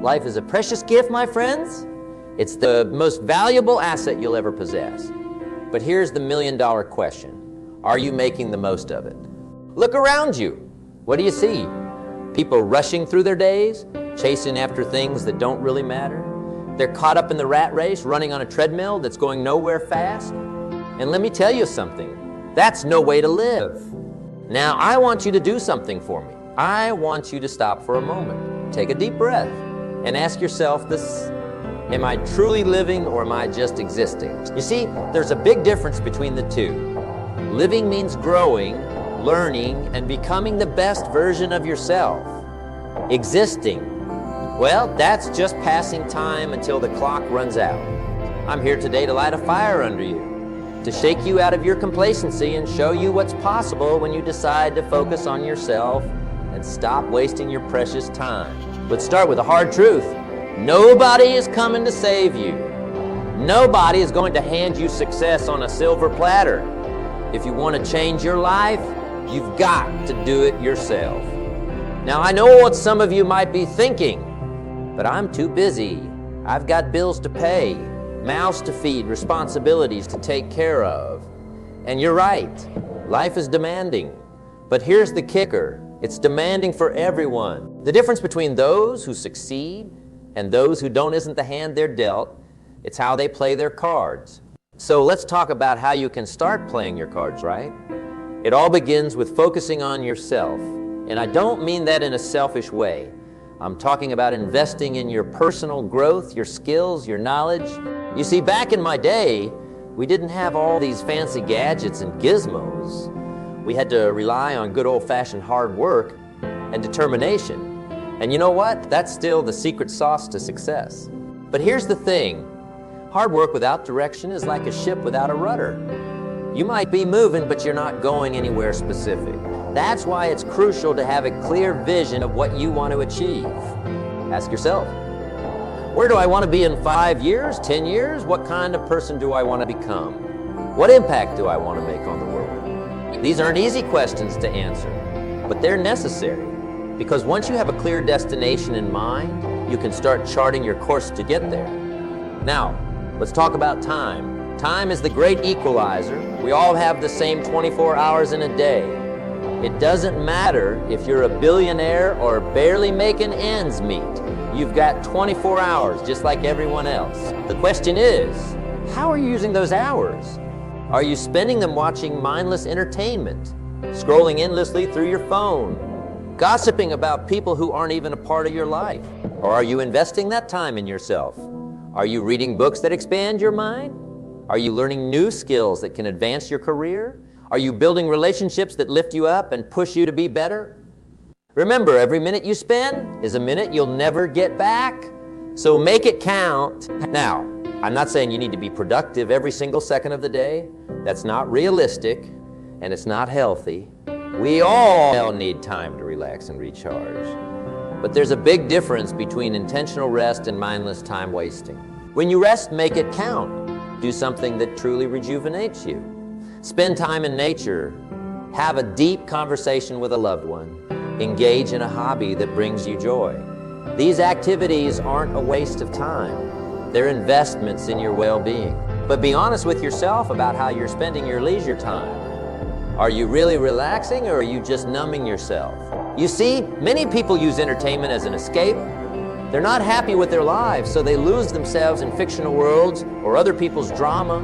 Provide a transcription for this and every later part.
Life is a precious gift, my friends. It's the most valuable asset you'll ever possess. But here's the million-dollar question. Are you making the most of it? Look around you. What do you see? People rushing through their days, chasing after things that don't really matter. They're caught up in the rat race, running on a treadmill that's going nowhere fast. And let me tell you something, that's no way to live. Now, I want you to do something for me. I want you to stop for a moment, take a deep breath, and ask yourself this: am I truly living or am I just existing? You see, there's a big difference between the two. Living means growing, learning, and becoming the best version of yourself. Existing, well, that's just passing time until the clock runs out. I'm here today to light a fire under you, to shake you out of your complacency and show you what's possible when you decide to focus on yourself and stop wasting your precious time. Let's start with a hard truth. Nobody is coming to save you. Nobody is going to hand you success on a silver platter. If you want to change your life, you've got to do it yourself. Now, I know what some of you might be thinking, but I'm too busy. I've got bills to pay, mouths to feed, responsibilities to take care of. And you're right, life is demanding. But here's the kicker. It's demanding for everyone. The difference between those who succeed and those who don't isn't the hand they're dealt, it's how they play their cards. So let's talk about how you can start playing your cards right. It all begins with focusing on yourself. And I don't mean that in a selfish way. I'm talking about investing in your personal growth, your skills, your knowledge. You see, back in my day, we didn't have all these fancy gadgets and gizmos. We had to rely on good old-fashioned hard work and determination. And you know what? That's still the secret sauce to success. But here's the thing. Hard work without direction is like a ship without a rudder. You might be moving, but you're not going anywhere specific. That's why it's crucial to have a clear vision of what you want to achieve. Ask yourself, where do I want to be in 5 years, 10 years? What kind of person do I want to become? What impact do I want to make on the world? These aren't easy questions to answer, but they're necessary. Because once you have a clear destination in mind, you can start charting your course to get there. Now, let's talk about time. Time is the great equalizer. We all have the same 24 hours in a day. It doesn't matter if you're a billionaire or barely making ends meet. You've got 24 hours just like everyone else. The question is, how are you using those hours? Are you spending them watching mindless entertainment, scrolling endlessly through your phone, gossiping about people who aren't even a part of your life? Or are you investing that time in yourself? Are you reading books that expand your mind? Are you learning new skills that can advance your career? Are you building relationships that lift you up and push you to be better? Remember, every minute you spend is a minute you'll never get back. So make it count. Now, I'm not saying you need to be productive every single second of the day. That's not realistic, and it's not healthy. We all need time to relax and recharge. But there's a big difference between intentional rest and mindless time wasting. When you rest, make it count. Do something that truly rejuvenates you. Spend time in nature. Have a deep conversation with a loved one. Engage in a hobby that brings you joy. These activities aren't a waste of time. They're investments in your well-being. But be honest with yourself about how you're spending your leisure time. Are you really relaxing or are you just numbing yourself? You see, many people use entertainment as an escape. They're not happy with their lives, so they lose themselves in fictional worlds or other people's drama.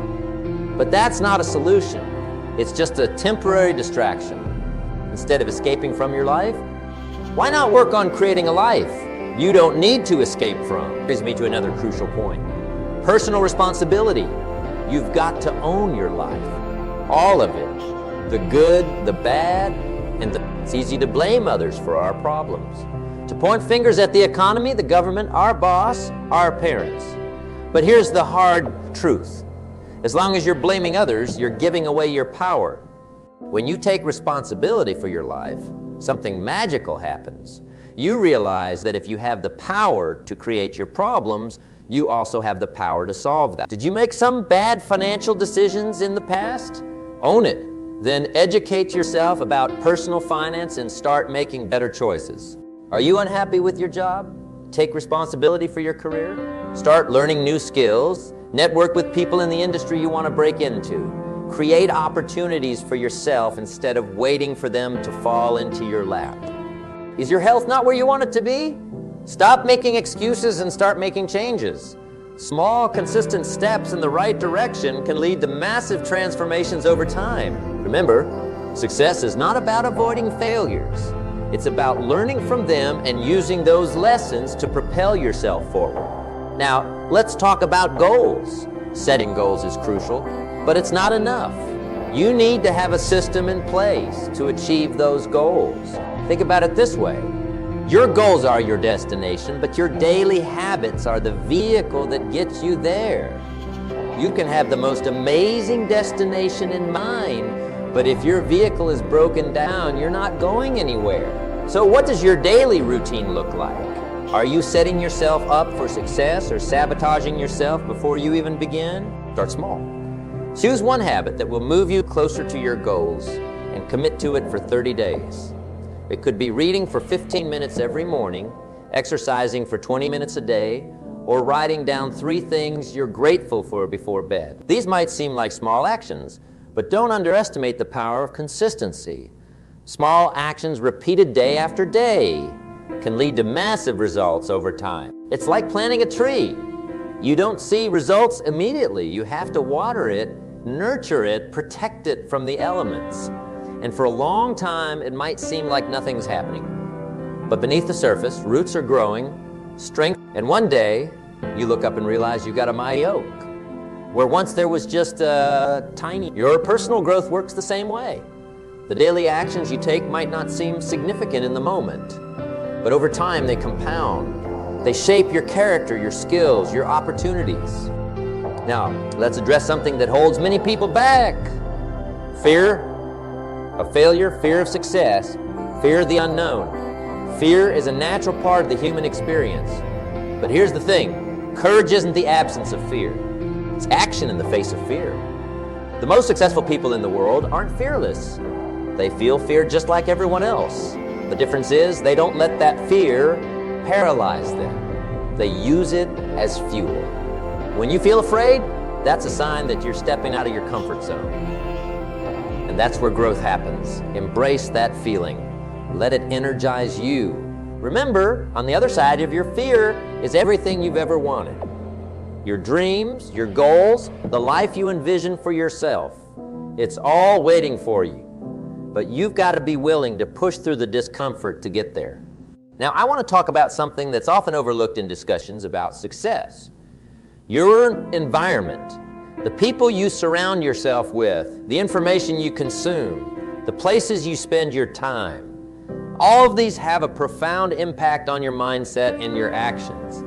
But that's not a solution. It's just a temporary distraction. Instead of escaping from your life, why not work on creating a life you don't need to escape from? Brings me to another crucial point. Personal responsibility. You've got to own your life. All of it. The good, the bad, and it's easy to blame others for our problems. To point fingers at the economy, the government, our boss, our parents. But here's the hard truth. As long as you're blaming others, you're giving away your power. When you take responsibility for your life, something magical happens. You realize that if you have the power to create your problems, you also have the power to solve them. Did you make some bad financial decisions in the past? Own it. Then educate yourself about personal finance and start making better choices. Are you unhappy with your job? Take responsibility for your career. Start learning new skills. Network with people in the industry you want to break into. Create opportunities for yourself instead of waiting for them to fall into your lap. Is your health not where you want it to be? Stop making excuses and start making changes. Small, consistent steps in the right direction can lead to massive transformations over time. Remember, success is not about avoiding failures. It's about learning from them and using those lessons to propel yourself forward. Now, let's talk about goals. Setting goals is crucial, but it's not enough. You need to have a system in place to achieve those goals. Think about it this way. Your goals are your destination, but your daily habits are the vehicle that gets you there. You can have the most amazing destination in mind, but if your vehicle is broken down, you're not going anywhere. So what does your daily routine look like? Are you setting yourself up for success or sabotaging yourself before you even begin? Start small. Choose one habit that will move you closer to your goals and commit to it for 30 days. It could be reading for 15 minutes every morning, exercising for 20 minutes a day, or writing down 3 things you're grateful for before bed. These might seem like small actions, but don't underestimate the power of consistency. Small actions repeated day after day can lead to massive results over time. It's like planting a tree. You don't see results immediately. You have to water it, nurture it, protect it from the elements. And for a long time, it might seem like nothing's happening. But beneath the surface, roots are growing, strength, and one day, you look up and realize you got a mighty oak, where once there was just a tiny. Your personal growth works the same way. The daily actions you take might not seem significant in the moment, but over time they compound. They shape your character, your skills, your opportunities. Now, let's address something that holds many people back. Fear of failure, fear of success, fear of the unknown. Fear is a natural part of the human experience. But here's the thing, courage isn't the absence of fear. It's action in the face of fear. The most successful people in the world aren't fearless. They feel fear just like everyone else. The difference is they don't let that fear paralyze them. They use it as fuel. When you feel afraid, that's a sign that you're stepping out of your comfort zone. And that's where growth happens. Embrace that feeling. Let it energize you. Remember, on the other side of your fear is everything you've ever wanted. Your dreams, your goals, the life you envision for yourself. It's all waiting for you. But you've got to be willing to push through the discomfort to get there. Now, I want to talk about something that's often overlooked in discussions about success. Your environment. The people you surround yourself with, the information you consume, the places you spend your time, all of these have a profound impact on your mindset and your actions.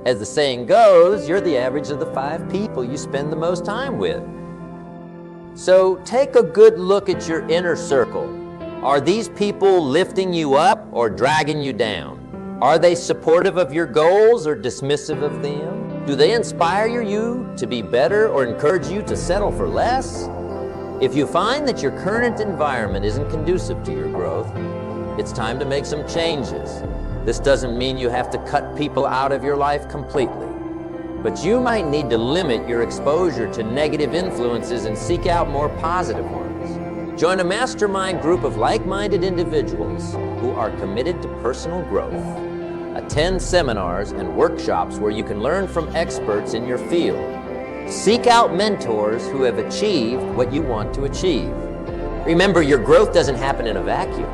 As the saying goes, you're the average of the 5 people you spend the most time with. So take a good look at your inner circle. Are these people lifting you up or dragging you down? Are they supportive of your goals or dismissive of them? Do they inspire you to be better or encourage you to settle for less? If you find that your current environment isn't conducive to your growth, it's time to make some changes. This doesn't mean you have to cut people out of your life completely, but you might need to limit your exposure to negative influences and seek out more positive ones. Join a mastermind group of like-minded individuals who are committed to personal growth. Attend seminars and workshops where you can learn from experts in your field. Seek out mentors who have achieved what you want to achieve. Remember, your growth doesn't happen in a vacuum.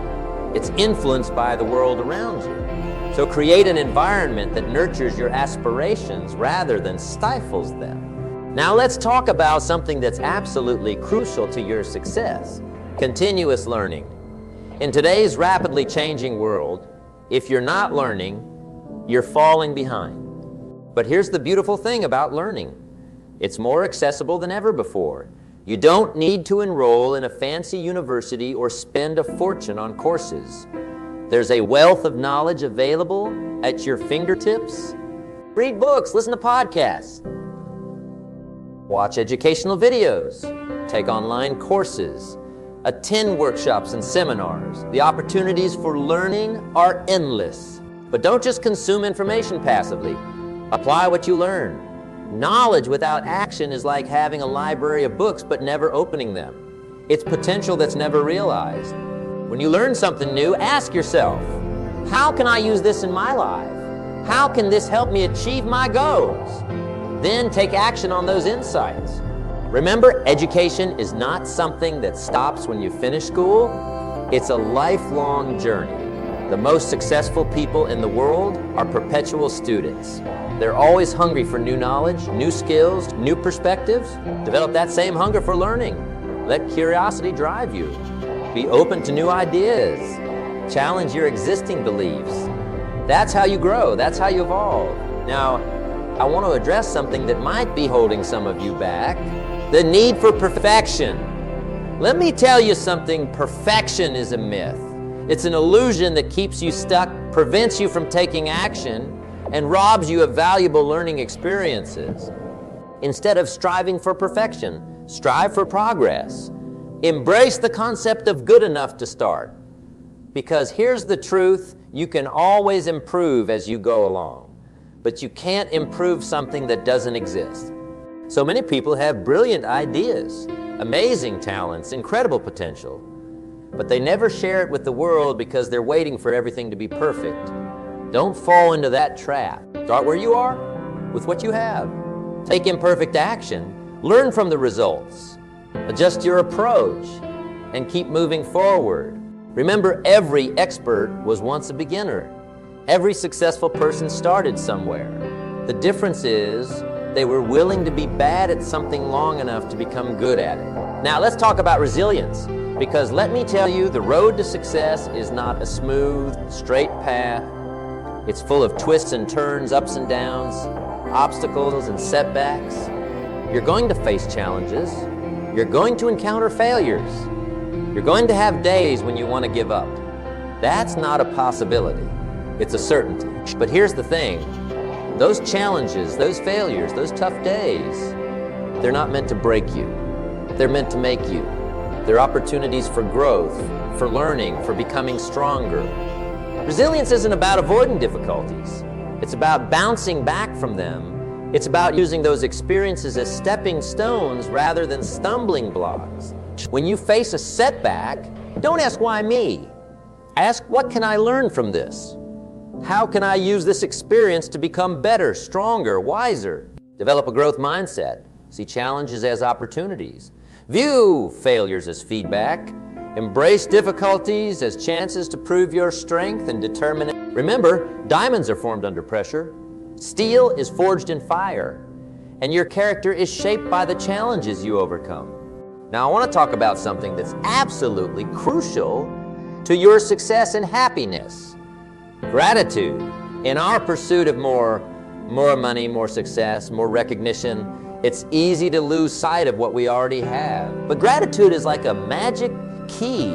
It's influenced by the world around you. So create an environment that nurtures your aspirations rather than stifles them. Now let's talk about something that's absolutely crucial to your success: continuous learning. In today's rapidly changing world, if you're not learning, you're falling behind. But here's the beautiful thing about learning. It's more accessible than ever before. You don't need to enroll in a fancy university or spend a fortune on courses. There's a wealth of knowledge available at your fingertips. Read books, listen to podcasts, watch educational videos, take online courses, attend workshops and seminars. The opportunities for learning are endless. But don't just consume information passively. Apply what you learn. Knowledge without action is like having a library of books but never opening them. It's potential that's never realized. When you learn something new, ask yourself, how can I use this in my life? How can this help me achieve my goals? Then take action on those insights. Remember, education is not something that stops when you finish school. It's a lifelong journey. The most successful people in the world are perpetual students. They're always hungry for new knowledge, new skills, new perspectives. Develop that same hunger for learning. Let curiosity drive you. Be open to new ideas. Challenge your existing beliefs. That's how you grow. That's how you evolve. Now, I want to address something that might be holding some of you back. The need for perfection. Let me tell you something, perfection is a myth. It's an illusion that keeps you stuck, prevents you from taking action, and robs you of valuable learning experiences. Instead of striving for perfection, strive for progress. Embrace the concept of good enough to start. Because here's the truth, you can always improve as you go along, but you can't improve something that doesn't exist. So many people have brilliant ideas, amazing talents, incredible potential, but they never share it with the world because they're waiting for everything to be perfect. Don't fall into that trap. Start where you are, with what you have. Take imperfect action, learn from the results, adjust your approach, and keep moving forward. Remember, every expert was once a beginner. Every successful person started somewhere. The difference is they were willing to be bad at something long enough to become good at it. Now let's talk about resilience, because let me tell you, the road to success is not a smooth, straight path. It's full of twists and turns, ups and downs, obstacles and setbacks. You're going to face challenges. You're going to encounter failures. You're going to have days when you want to give up. That's not a possibility. It's a certainty. But here's the thing. Those challenges, those failures, those tough days, they're not meant to break you. They're meant to make you. They're opportunities for growth, for learning, for becoming stronger. Resilience isn't about avoiding difficulties. It's about bouncing back from them. It's about using those experiences as stepping stones rather than stumbling blocks. When you face a setback, don't ask why me. Ask, what can I learn from this? How can I use this experience to become better, stronger, wiser? Develop a growth mindset. See challenges as opportunities. View failures as feedback. Embrace difficulties as chances to prove your strength and determination. Remember, diamonds are formed under pressure. Steel is forged in fire. And your character is shaped by the challenges you overcome. Now, I want to talk about something that's absolutely crucial to your success and happiness. Gratitude. In our pursuit of more money, more success, more recognition, it's easy to lose sight of what we already have. But gratitude is like a magic key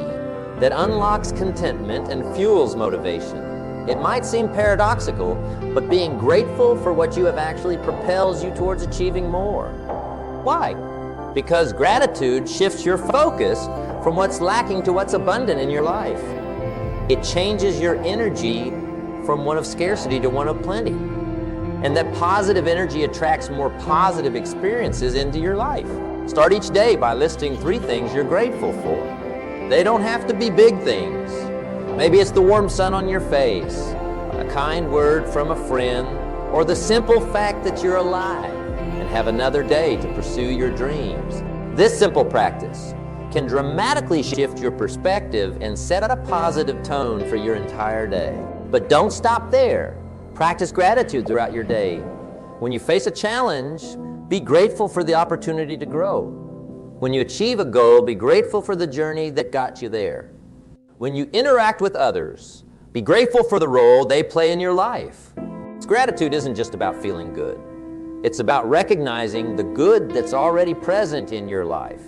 that unlocks contentment and fuels motivation. It might seem paradoxical, but being grateful for what you have actually propels you towards achieving more. Why? Because gratitude shifts your focus from what's lacking to what's abundant in your life. It changes your energy from one of scarcity to one of plenty. And that positive energy attracts more positive experiences into your life. Start each day by listing 3 things you're grateful for. They don't have to be big things. Maybe it's the warm sun on your face, a kind word from a friend, or the simple fact that you're alive and have another day to pursue your dreams. This simple practice can dramatically shift your perspective and set a positive tone for your entire day. But don't stop there. Practice gratitude throughout your day. When you face a challenge, be grateful for the opportunity to grow. When you achieve a goal, be grateful for the journey that got you there. When you interact with others, be grateful for the role they play in your life. Gratitude isn't just about feeling good. It's about recognizing the good that's already present in your life.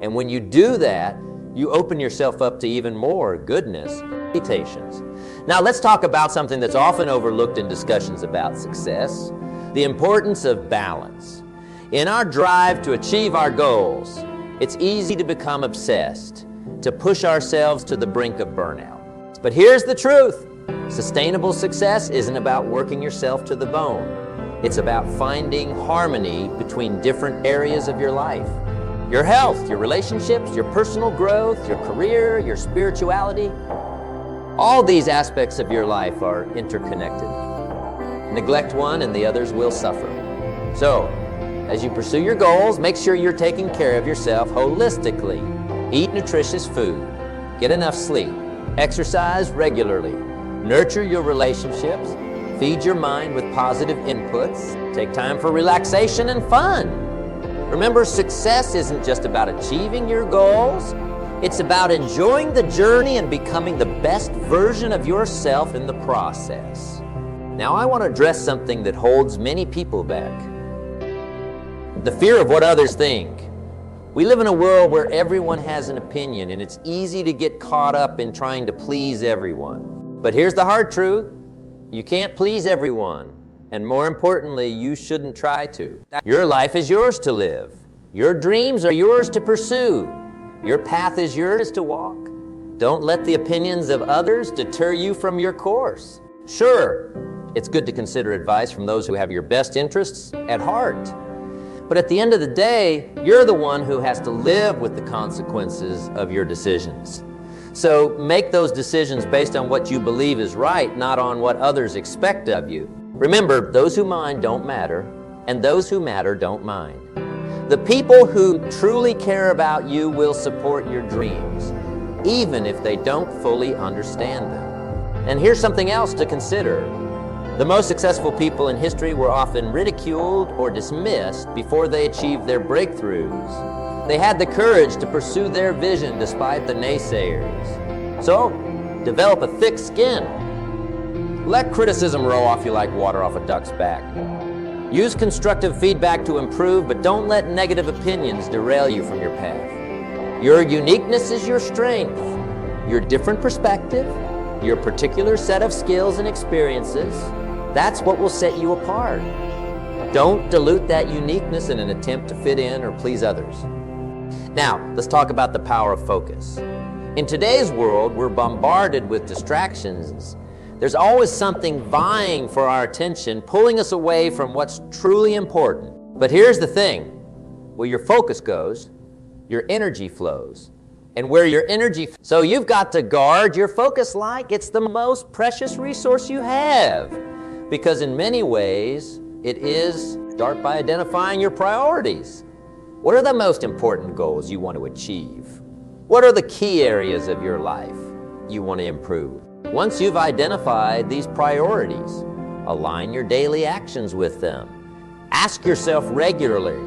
And when you do that, you open yourself up to even more goodness. Meditations. Now let's talk about something that's often overlooked in discussions about success, the importance of balance. In our drive to achieve our goals, it's easy to become obsessed, to push ourselves to the brink of burnout. But here's the truth. Sustainable success isn't about working yourself to the bone. It's about finding harmony between different areas of your life. Your health, your relationships, your personal growth, your career, your spirituality. All these aspects of your life are interconnected. Neglect one and the others will suffer. So, as you pursue your goals, make sure you're taking care of yourself holistically. Eat nutritious food. Get enough sleep. Exercise regularly. Nurture your relationships. Feed your mind with positive inputs. Take time for relaxation and fun. Remember, success isn't just about achieving your goals. It's about enjoying the journey and becoming the best version of yourself in the process. Now, I want to address something that holds many people back. The fear of what others think. We live in a world where everyone has an opinion, and it's easy to get caught up in trying to please everyone. But here's the hard truth. You can't please everyone. And more importantly, you shouldn't try to. Your life is yours to live. Your dreams are yours to pursue. Your path is yours to walk. Don't let the opinions of others deter you from your course. Sure, it's good to consider advice from those who have your best interests at heart. But at the end of the day, you're the one who has to live with the consequences of your decisions. So make those decisions based on what you believe is right, not on what others expect of you. Remember, those who mind don't matter, and those who matter don't mind. The people who truly care about you will support your dreams, even if they don't fully understand them. And here's something else to consider. The most successful people in history were often ridiculed or dismissed before they achieved their breakthroughs. They had the courage to pursue their vision despite the naysayers. So, develop a thick skin. Let criticism roll off you like water off a duck's back. Use constructive feedback to improve, but don't let negative opinions derail you from your path. Your uniqueness is your strength. Your different perspective, your particular set of skills and experiences, that's what will set you apart. Don't dilute that uniqueness in an attempt to fit in or please others. Now, let's talk about the power of focus. In today's world, we're bombarded with distractions. There's always something vying for our attention, pulling us away from what's truly important. But here's the thing. Where your focus goes, your energy flows. And where your energy... So you've got to guard your focus like it's the most precious resource you have. Because in many ways, it is... Start by identifying your priorities. What are the most important goals you want to achieve? What are the key areas of your life you want to improve? Once you've identified these priorities, align your daily actions with them. Ask yourself regularly,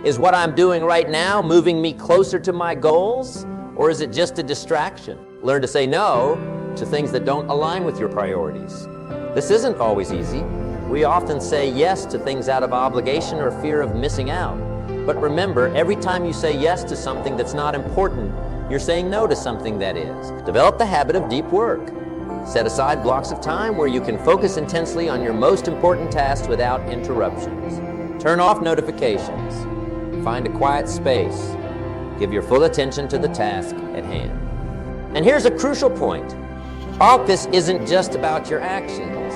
is what I'm doing right now moving me closer to my goals, or is it just a distraction? Learn to say no to things that don't align with your priorities. This isn't always easy. We often say yes to things out of obligation or fear of missing out. But remember, every time you say yes to something that's not important, you're saying no to something that is. Develop the habit of deep work. Set aside blocks of time where you can focus intensely on your most important tasks without interruptions. Turn off notifications. Find a quiet space. Give your full attention to the task at hand. And here's a crucial point. Focus isn't just about your actions.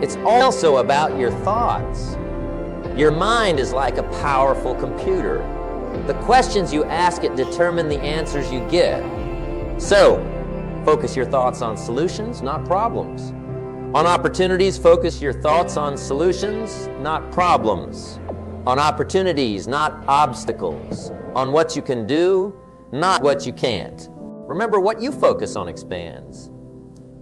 It's also about your thoughts. Your mind is like a powerful computer. The questions you ask it determine the answers you get. So, focus your thoughts on solutions, not problems. On opportunities, focus your thoughts on solutions, not problems. On opportunities, not obstacles. On what you can do, not what you can't. Remember, what you focus on expands.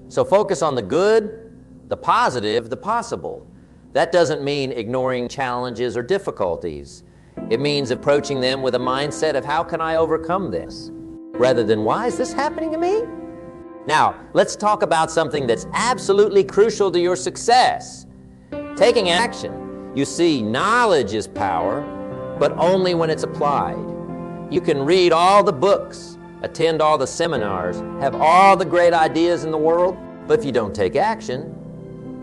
So focus on the good, the positive, the possible. That doesn't mean ignoring challenges or difficulties. It means approaching them with a mindset of how can I overcome this, rather than why is this happening to me? Now, let's talk about something that's absolutely crucial to your success. Taking action. You see, knowledge is power, but only when it's applied. You can read all the books, attend all the seminars, have all the great ideas in the world, but if you don't take action,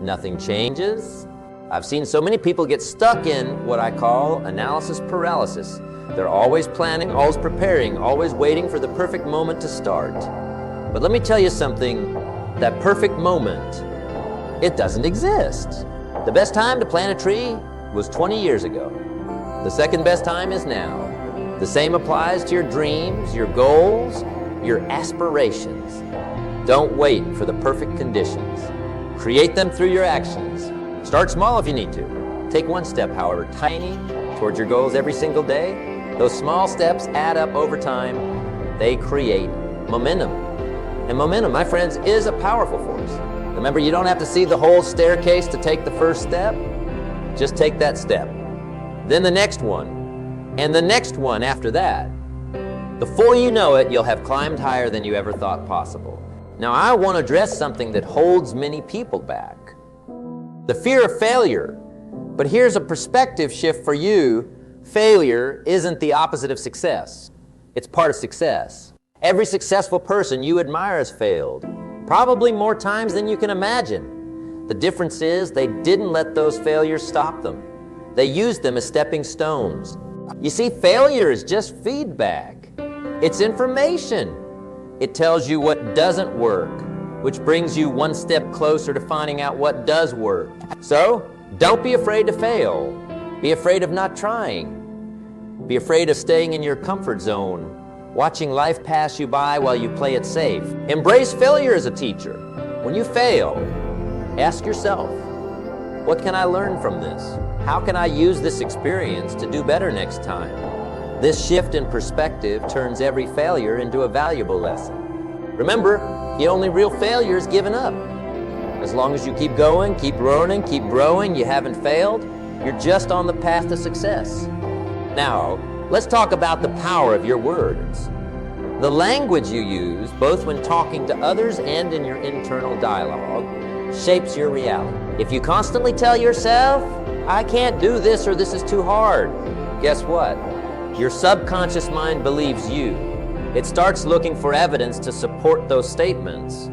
nothing changes. I've seen so many people get stuck in what I call analysis paralysis. They're always planning, always preparing, always waiting for the perfect moment to start. But let me tell you something, that perfect moment, it doesn't exist. The best time to plant a tree was 20 years ago. The second best time is now. The same applies to your dreams, your goals, your aspirations. Don't wait for the perfect conditions. Create them through your actions. Start small if you need to. Take one step, however tiny, towards your goals every single day. Those small steps add up over time. They create momentum. And momentum, my friends, is a powerful force. Remember, you don't have to see the whole staircase to take the first step. Just take that step. Then the next one, and the next one after that. Before you know it, you'll have climbed higher than you ever thought possible. Now, I want to address something that holds many people back. The fear of failure. But here's a perspective shift for you. Failure isn't the opposite of success. It's part of success. Every successful person you admire has failed, probably more times than you can imagine. The difference is they didn't let those failures stop them. They used them as stepping stones. You see, failure is just feedback. It's information. It tells you what doesn't work, which brings you one step closer to finding out what does work. So, don't be afraid to fail. Be afraid of not trying. Be afraid of staying in your comfort zone, watching life pass you by while you play it safe. Embrace failure as a teacher. When you fail, ask yourself, what can I learn from this? How can I use this experience to do better next time? This shift in perspective turns every failure into a valuable lesson. Remember, the only real failure is giving up. As long as you keep going, keep learning, keep growing, you haven't failed, you're just on the path to success. Now, let's talk about the power of your words. The language you use, both when talking to others and in your internal dialogue, shapes your reality. If you constantly tell yourself, I can't do this or this is too hard, guess what? Your subconscious mind believes you. It starts looking for evidence to support those statements.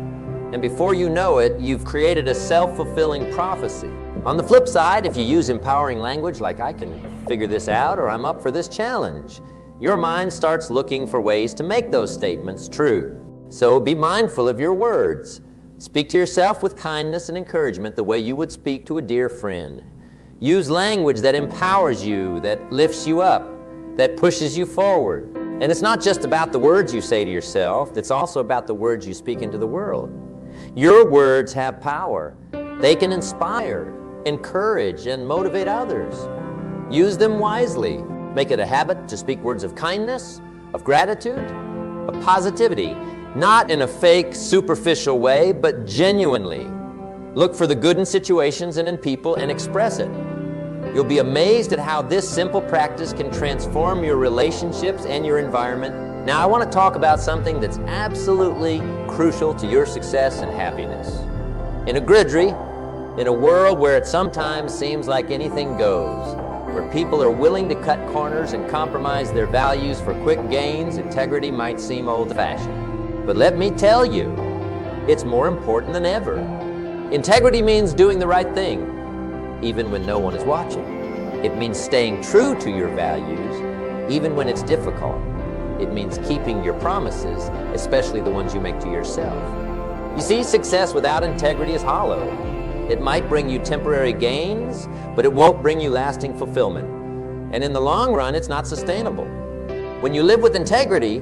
And before you know it, you've created a self-fulfilling prophecy. On the flip side, if you use empowering language like I can figure this out or I'm up for this challenge, your mind starts looking for ways to make those statements true. So be mindful of your words. Speak to yourself with kindness and encouragement the way you would speak to a dear friend. Use language that empowers you, that lifts you up, that pushes you forward. And it's not just about the words you say to yourself, it's also about the words you speak into the world. Your words have power. They can inspire, encourage, and motivate others. Use them wisely. Make it a habit to speak words of kindness, of gratitude, of positivity, not in a fake, superficial way, but genuinely. Look for the good in situations and in people and express it. You'll be amazed at how this simple practice can transform your relationships and your environment. Now, I want to talk about something that's absolutely crucial to your success and happiness. In a gridry, in a world where it sometimes seems like anything goes, where people are willing to cut corners and compromise their values for quick gains, integrity might seem old-fashioned. But let me tell you, it's more important than ever. Integrity means doing the right thing, even when no one is watching. It means staying true to your values, even when it's difficult. It means keeping your promises, especially the ones you make to yourself. You see, success without integrity is hollow. It might bring you temporary gains, but it won't bring you lasting fulfillment. And in the long run, it's not sustainable. When you live with integrity,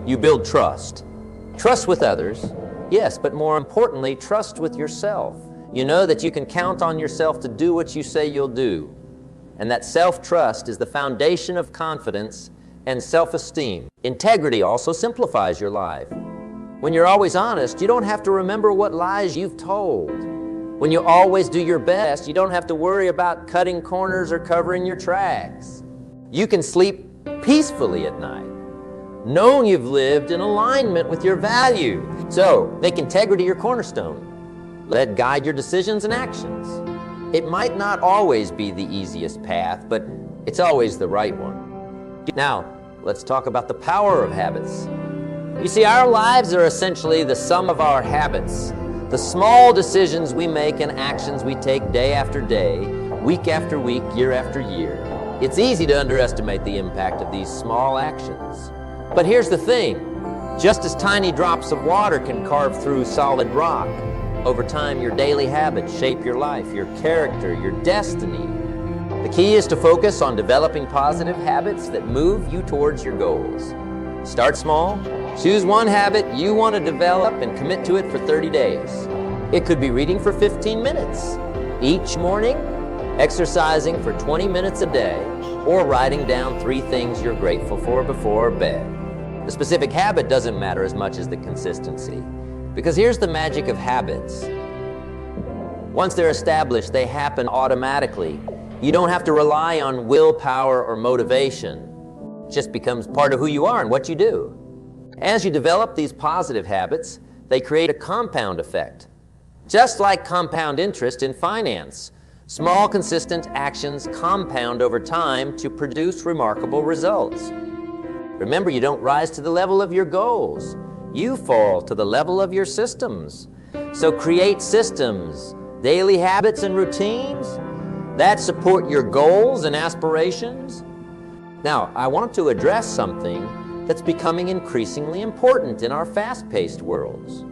you build trust. Trust with others, yes, but more importantly, trust with yourself. You know that you can count on yourself to do what you say you'll do. And that self-trust is the foundation of confidence and self-esteem. Integrity also simplifies your life. When you're always honest, you don't have to remember what lies you've told. When you always do your best, you don't have to worry about cutting corners or covering your tracks. You can sleep peacefully at night, knowing you've lived in alignment with your value. So, make integrity your cornerstone. Let it guide your decisions and actions. It might not always be the easiest path, but it's always the right one. Now, let's talk about the power of habits. You see, our lives are essentially the sum of our habits, the small decisions we make and actions we take day after day, week after week, year after year. It's easy to underestimate the impact of these small actions. But here's the thing, Just as tiny drops of water can carve through solid rock, over time your daily habits shape your life, your character, your destiny. The key is to focus on developing positive habits that move you towards your goals. Start small, choose one habit you want to develop and commit to it for 30 days. It could be reading for 15 minutes each morning, exercising for 20 minutes a day, or writing down 3 things you're grateful for before bed. The specific habit doesn't matter as much as the consistency, because here's the magic of habits. Once they're established, they happen automatically. You don't have to rely on willpower or motivation. It just becomes part of who you are and what you do. As you develop these positive habits, they create a compound effect. Just like compound interest in finance, small, consistent actions compound over time to produce remarkable results. Remember, you don't rise to the level of your goals. You fall to the level of your systems. So create systems, daily habits and routines that support your goals and aspirations. Now, I want to address something that's becoming increasingly important in our fast-paced worlds.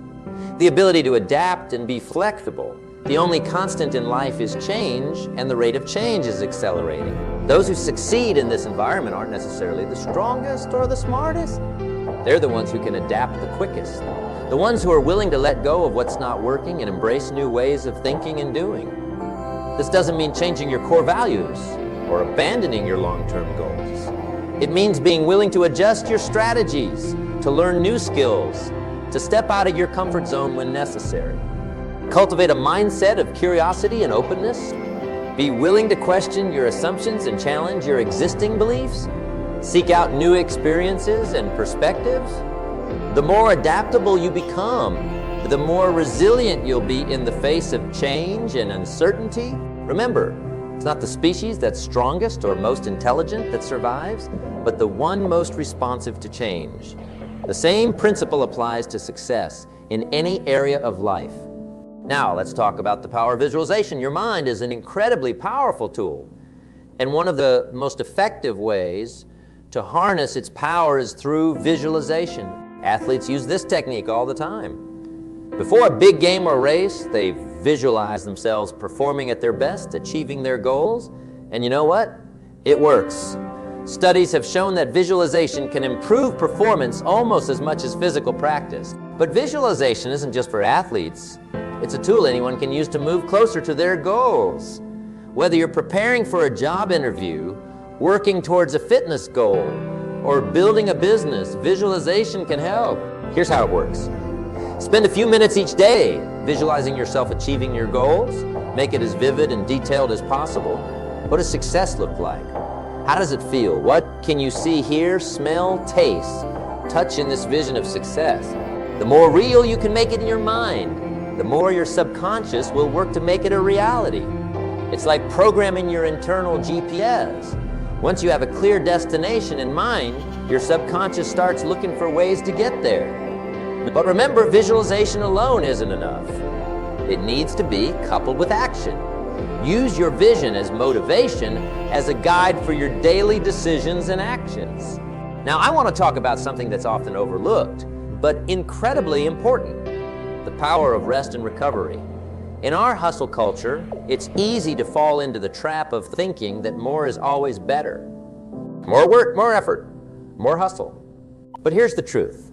The ability to adapt and be flexible. The only constant in life is change, and the rate of change is accelerating. Those who succeed in this environment aren't necessarily the strongest or the smartest. They're the ones who can adapt the quickest. The ones who are willing to let go of what's not working and embrace new ways of thinking and doing. This doesn't mean changing your core values or abandoning your long-term goals. It means being willing to adjust your strategies, to learn new skills, to step out of your comfort zone when necessary. Cultivate a mindset of curiosity and openness. Be willing to question your assumptions and challenge your existing beliefs. Seek out new experiences and perspectives. The more adaptable you become, the more resilient you'll be in the face of change and uncertainty. Remember, it's not the species that's strongest or most intelligent that survives, but the one most responsive to change. The same principle applies to success in any area of life. Now, let's talk about the power of visualization. Your mind is an incredibly powerful tool, and one of the most effective ways to harness its power is through visualization. Athletes use this technique all the time. Before a big game or race, they visualize themselves performing at their best, achieving their goals, and you know what? It works. Studies have shown that visualization can improve performance almost as much as physical practice. But visualization isn't just for athletes. It's a tool anyone can use to move closer to their goals. Whether you're preparing for a job interview, working towards a fitness goal, or building a business, visualization can help. Here's how it works. Spend a few minutes each day visualizing yourself achieving your goals. Make it as vivid and detailed as possible. What does success look like? How does it feel? What can you see, hear, smell, taste, touch in this vision of success? The more real you can make it in your mind, the more your subconscious will work to make it a reality. It's like programming your internal GPS. Once you have a clear destination in mind, your subconscious starts looking for ways to get there. But remember, visualization alone isn't enough. It needs to be coupled with action. Use your vision as motivation, as a guide for your daily decisions and actions. Now, I want to talk about something that's often overlooked, but incredibly important: the power of rest and recovery. In our hustle culture, it's easy to fall into the trap of thinking that more is always better. More work, more effort, more hustle. But here's the truth.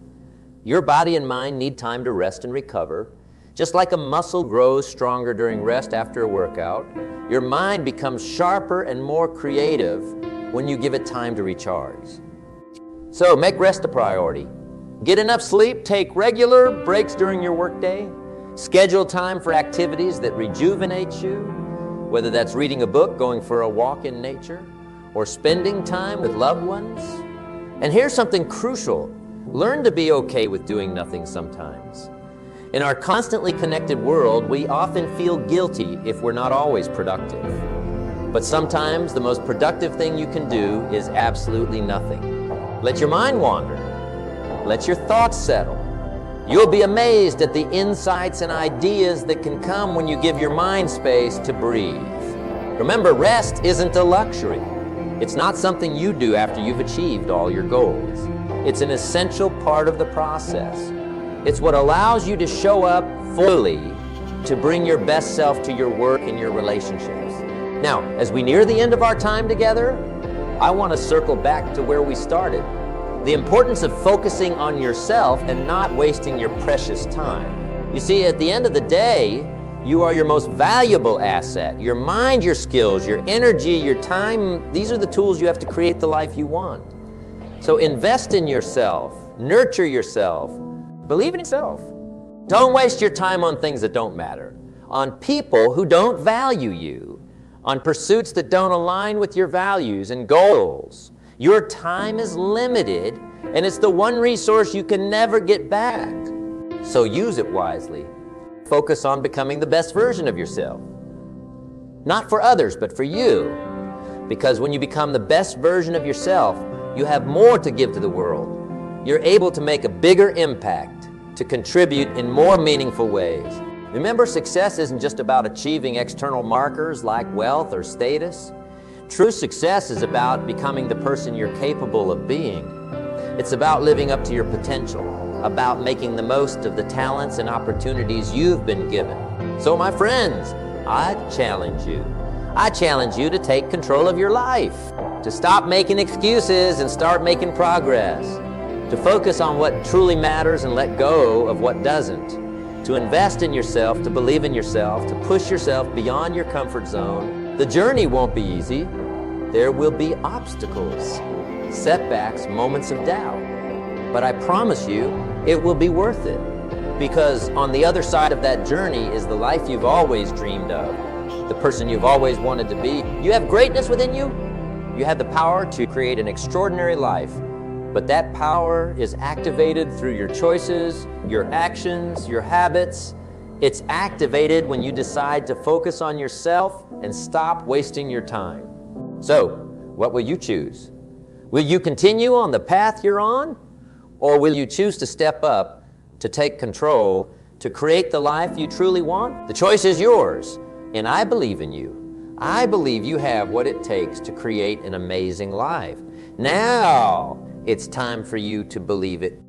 Your body and mind need time to rest and recover. Just like a muscle grows stronger during rest after a workout, your mind becomes sharper and more creative when you give it time to recharge. So make rest a priority. Get enough sleep, take regular breaks during your workday, schedule time for activities that rejuvenate you, whether that's reading a book, going for a walk in nature, or spending time with loved ones. And here's something crucial. Learn to be okay with doing nothing sometimes. In our constantly connected world, we often feel guilty if we're not always productive. But sometimes the most productive thing you can do is absolutely nothing. Let your mind wander. Let your thoughts settle. You'll be amazed at the insights and ideas that can come when you give your mind space to breathe. Remember, rest isn't a luxury. It's not something you do after you've achieved all your goals. It's an essential part of the process. It's what allows you to show up fully to bring your best self to your work and your relationships. Now, as we near the end of our time together, I want to circle back to where we started. The importance of focusing on yourself and not wasting your precious time. You see, at the end of the day, you are your most valuable asset. Your mind, your skills, your energy, your time, these are the tools you have to create the life you want. So invest in yourself, nurture yourself, believe in yourself. Don't waste your time on things that don't matter, on people who don't value you, on pursuits that don't align with your values and goals. Your time is limited, and it's the one resource you can never get back. So use it wisely. Focus on becoming the best version of yourself. Not for others, but for you. Because when you become the best version of yourself, you have more to give to the world. You're able to make a bigger impact, to contribute in more meaningful ways. Remember, success isn't just about achieving external markers like wealth or status. True success is about becoming the person you're capable of being. It's about living up to your potential, about making the most of the talents and opportunities you've been given. So my friends, I challenge you. I challenge you to take control of your life, to stop making excuses and start making progress, to focus on what truly matters and let go of what doesn't, to invest in yourself, to believe in yourself, to push yourself beyond your comfort zone. The journey won't be easy. There will be obstacles, setbacks, moments of doubt. But I promise you, it will be worth it. Because on the other side of that journey is the life you've always dreamed of, the person you've always wanted to be. You have greatness within you. You have the power to create an extraordinary life. But that power is activated through your choices, your actions, your habits. It's activated when you decide to focus on yourself and stop wasting your time. So, what will you choose? Will you continue on the path you're on? Or will you choose to step up, to take control, to create the life you truly want? The choice is yours, and I believe in you. I believe you have what it takes to create an amazing life. Now, it's time for you to believe it